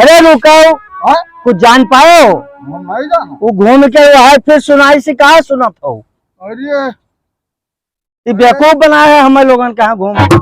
अरे रुकाओ, कुछ जान पाए हो? नहीं जाना। वो घूम के वहां फिर सुनाई से कहा सुना था। अरे ये बेवकूफ बनाया है हमें लोगन कहाँ घूम। मारो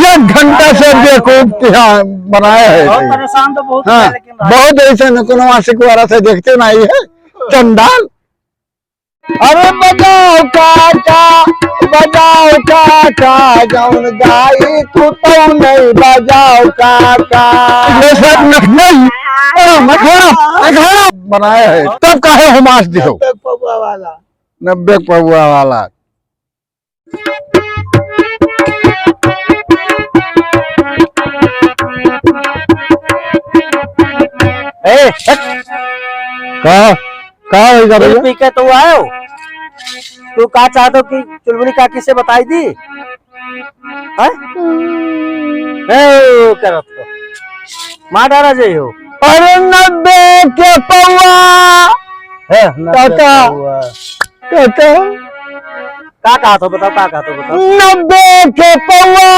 1 घंटा से बेवकूफ बनाया है। बहुत परेशान तो बहुत हाँ, लेकिन बहुत ऐसे नकुनवासी कुआरा से देखते नहीं है चंडाल। अरे बजाओ काका जौन गाई तू तो नहीं बजाओ काका। ये सब नहीं बनाया है। तब काहे हुमास दियो 90 पौआ वाला। का होगा भैया? पी के तो आयो, तू का चाहतो कि चुलबुली काकी से बताई दी है? करत तो मार डाला जे हो। अरे 90 के पौआ काका का कहा तो बताओ, का कहा तो बताओ। 90 के पौआ।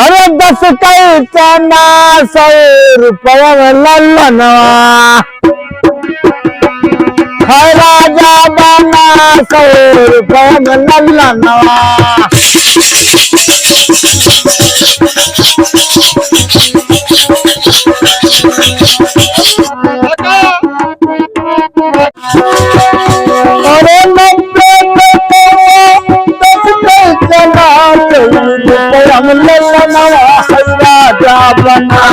अरे 10 कई चना 100 रुपया लल्लनवा। राजा बना 100 रुपया लल्लनवा। अरे 90 के पौआ 10 कई चना 100 रुपया लल्लनवा। राजा बना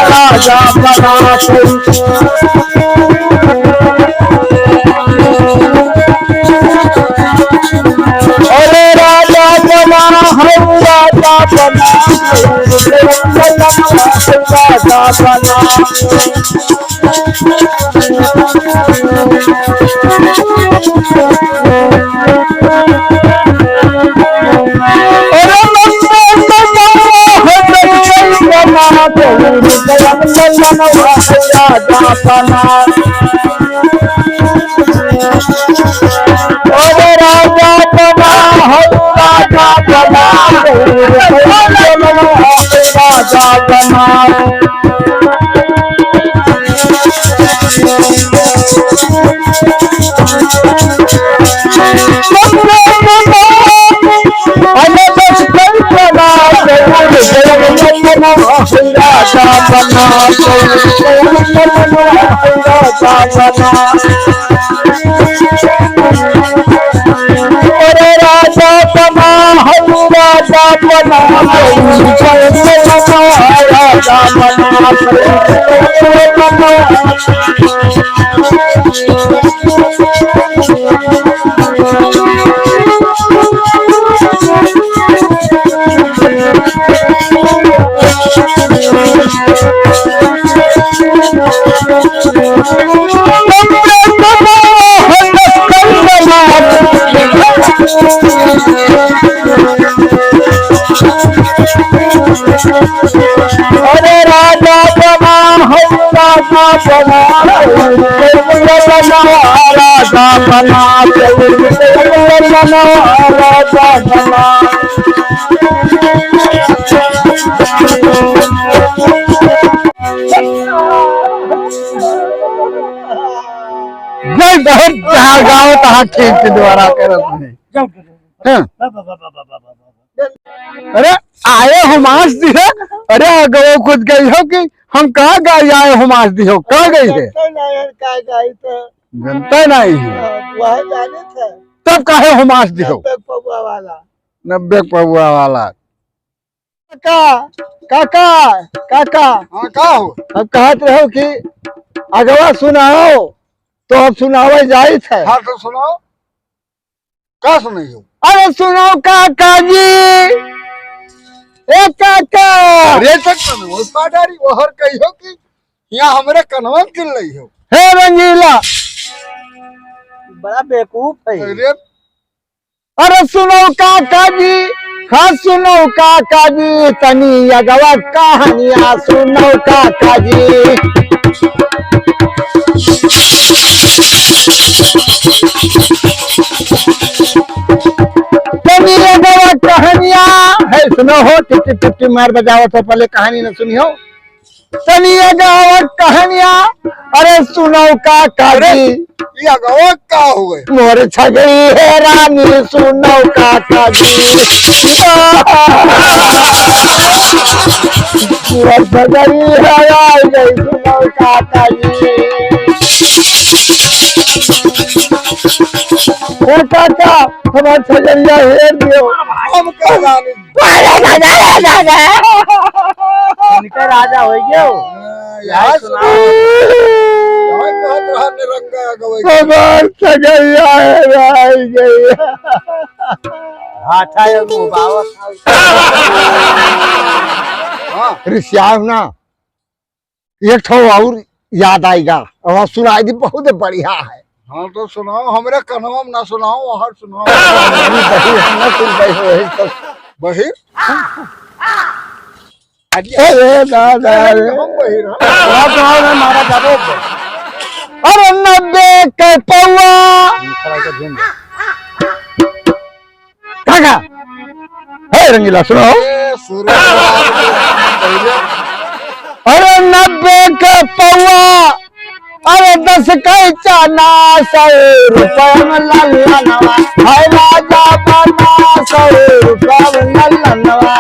राजा बना। अरे राजा बना हम राजा बना राजा बना। अरे राजा बना हम राजा बना राजा बना। अरे राजा बना हम राजा बना राजा अरे राजा बना हम राजा बना राजा बना राजा बना। नहीं बहुत जहाँ गाँव तहाँ ठीक के द्वारा करत नहीं। अरे आए हुमास दिए। अरे गो खुद गई हो कि हम कहाँ गई आए हुमास दी हो? कहाँ गई है? जनता नहीं है। तब काहे हुमास दी हो? 90 पौआ वाला। काका हाँ का हो? अब कहते रहो कि अगवा सुनाओ तो अब सुनावे जाए थे। हाँ तो सुनाओ। क्या सुनाई हो? अरे सुनाओ काका जी। ए काका अरे पाडारी ओहर कही हो कि यहाँ हमरे कनवा किल रही हो। हे रंगीला बड़ा बेवकूफ है। अरे अरे सुनो काका जी, हाँ सुनो काका जी, तनी अगवा कहानियां सुनो काका जी। तनी अगवा कहानियां है सुनो हो, टिप टिप टिप मार बजाओ तो पहले कहानी न सुनी हो। तनी अगवा कहानियां, अरे सुनो काका जी, ये गवा का हो गए मोर छगड़ी है रानी सुनो काका जी। मोर छगड़ी है रानी सुनो काका जी। हे काका हमार छगड़िया हेर दियो। हम कह जाने इनका राजा हो गया यार सुना यार कहत रहा निरंगा गवा हमार छगड़िया हेर गई। हाथा है मुबावक हां ऋषियाव ना एक ठो और याद आएगा और सुनाई दी, बहुत बढ़िया है। हाँ तो सुनाओ, हमरे कन्हवा में ना सुनाओ, हर सुनाओ। बहिर अरे दादा हम बहिर मारा जाबो अरे 90 के पौआ काका हे रंगीला सुनो। अरे 90 के पौआ, अरे 10 के चना 100 रुपया में लल्लनवा, हाय राजा बना 100 रुपया में लल्लनवा।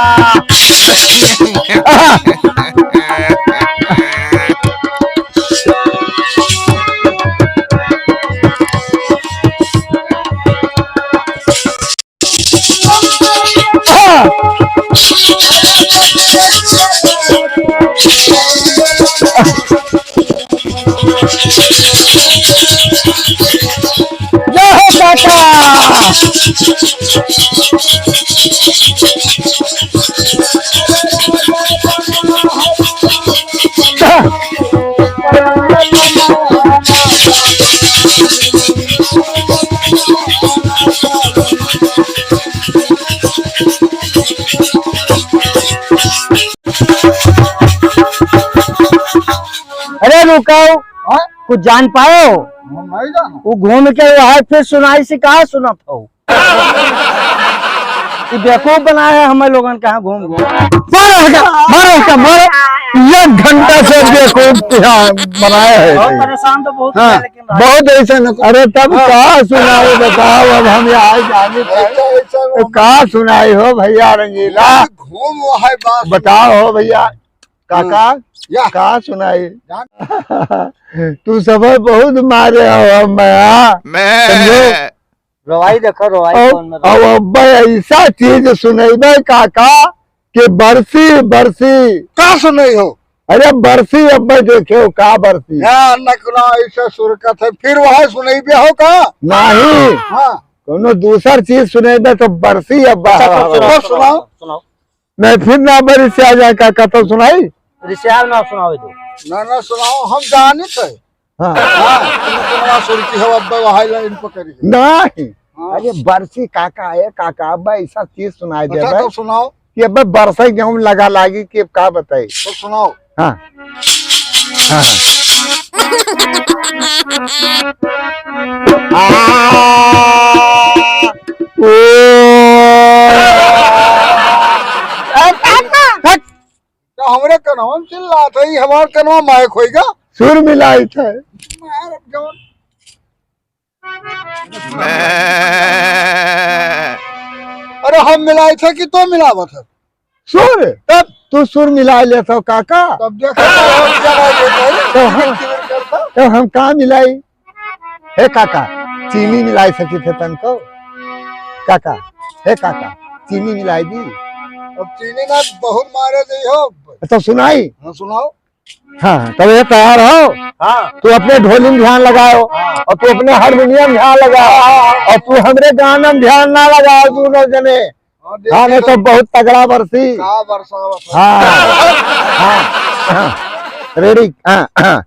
अरे रुकाओ, कुछ जान पाओ? नहीं जाना वो घूम के वहां फिर सुनाई से कहा सुना था बेवकूफ बनाया है हमें लोगन कहाँ घूम घूम। मारो 1 घंटा से बेवकूफ बनाया है। बहुत परेशान तो बहुत हाँ, है, लेकिन बहुत ऐसा न। अरे तब कहा सुनाई बताओ, अब हम यहाँ जाने ऐसा कहा सुनाई हो भैया रंगीला, घूम वहाँ बात बताओ हो भैया काका या कहा सुनाई। तू सब बहुत मारे हो मैं रवाई देखो रवाई कौन में अब अब्बा ऐसा चीज सुनेबे काका कि बरसी बरसी का सुनाई हो। अरे बरसी अब्बा देखो का बरसी यहाँ नकला ऐसा सुरकत है, फिर वहाँ सुनाई भी हो का नहीं, हाँ कोनो दूसर चीज सुनेबे तो बरसी अब्बा। सुनाओ। सुनाओ मैं फिर ना बरी से आ जाए काका तो सुनाई। ऋषियाव ना सुनाओ दो ना सुनाओ, हम जाने थे। हाँ हाँ सुनती हो अब वहाँ लाइन पकड़ी नहीं, हाँ। अरे बरसी काका है काका अब्बा ऐसा चीज सुनाई दे अच्छा तो सुनाओ, कि अब्बा बरसा गेहूं लगा लागी कि का बताई। तो सुनाओ। हाँ हाँ तो हमरे कन्हवा में चिल्ला था, ये हमारे कन्हवा मायक होएगा। सुर मिलाई थे। अरे हम मिलाए थे कि तो मिलावत है। सुर तब तू सुर मिला लेता हो काका, तब देखो हम जला देते हैं। तो हम कहाँ मिलाई। हे काका चीनी मिलाई सकी थे तन को काका। हे काका चीनी मिलाई दी। अब चीनी ना बहुत मारे दी हो। तो सुनाई। हाँ सुनाओ। हाँ तब ये तैयार हो। हाँ तू अपने ढोली में ध्यान लगाओ और तू अपने हारमोनियम ध्यान लगाओ और तू हमरे गाना में ध्यान ना लगाओ दोनों जने। हाँ नहीं तो बहुत तगड़ा बरसी। का बरसावत है। हाँ हाँ हाँ रेडी। हाँ हाँ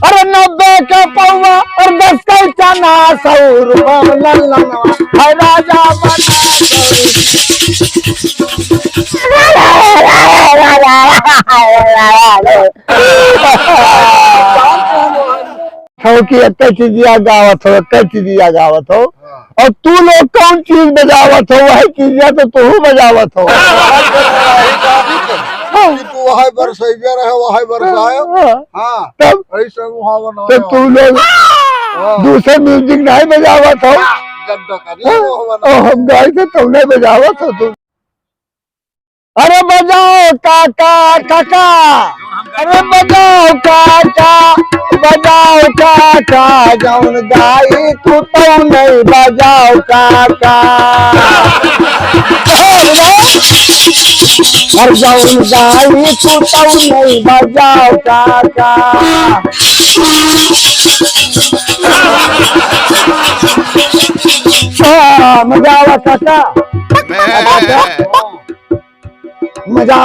अरे 90 का पौवा और 10 का चना 100 रुपया में लल्लनवा, हाय राजा बना हो कि एक चीजिया गावत हो, एक चीजिया गावत हो, और तू लोग कौन चीज बजावत हो, वही चीजिया तो तू बजावत हो। तू वही बरसैया रहे वही बरसाए। हाँ तब ऐसे मुहावन तो तू लोग दूसरे म्यूजिक नहीं बजावत हो, और हम गाय से तुम नहीं बजावत हो तुम। अरे बजाओ काका काका, अरे बजाओ काका, बजाओ काका, जौन गाई तू तो नहीं बजाओ काका। और जौन गाई तू तो नहीं बजाओ काका। मजा आवा काका, मजा